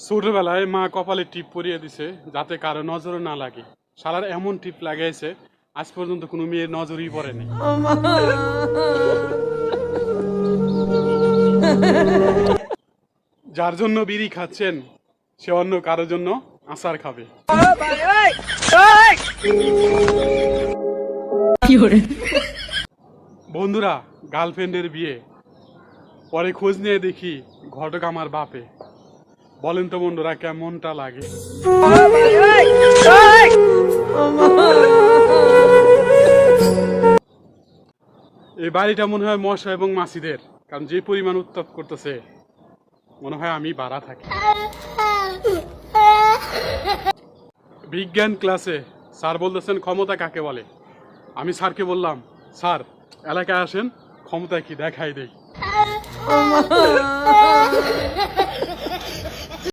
ছোটবেলায় মা কপালে টিপ পরিয়ে দিছে যাতে কারো নজর না লাগে। শালার এমন টিপ লাগাইছে আজ পর্যন্ত কোনো মেয়ের নজরই পড়েনি। যার জন্য বিড়ি খাচ্ছেন সে অন্য কারোর জন্য আচার খাবে। বন্ধুরা, গার্লফ্রেন্ডের বিয়ে, পরে খোঁজ নিয়ে দেখি ঘটক আমার বাপে। বলেন তো বন্ধুরা, কেমনটা লাগে? এই বাড়িটা মনে হয় মশা এবং মাছিদের, কারণ যে পরিমাণ উত্তাপ করতেছে মনে হয় আমি বাড়া থাকি। বিজ্ঞান ক্লাসে স্যার বলতেছেন ক্ষমতা কাকে বলে। আমি স্যারকে বললাম, স্যার এলাকায় আসেন, ক্ষমতা কি দেখাই দেই।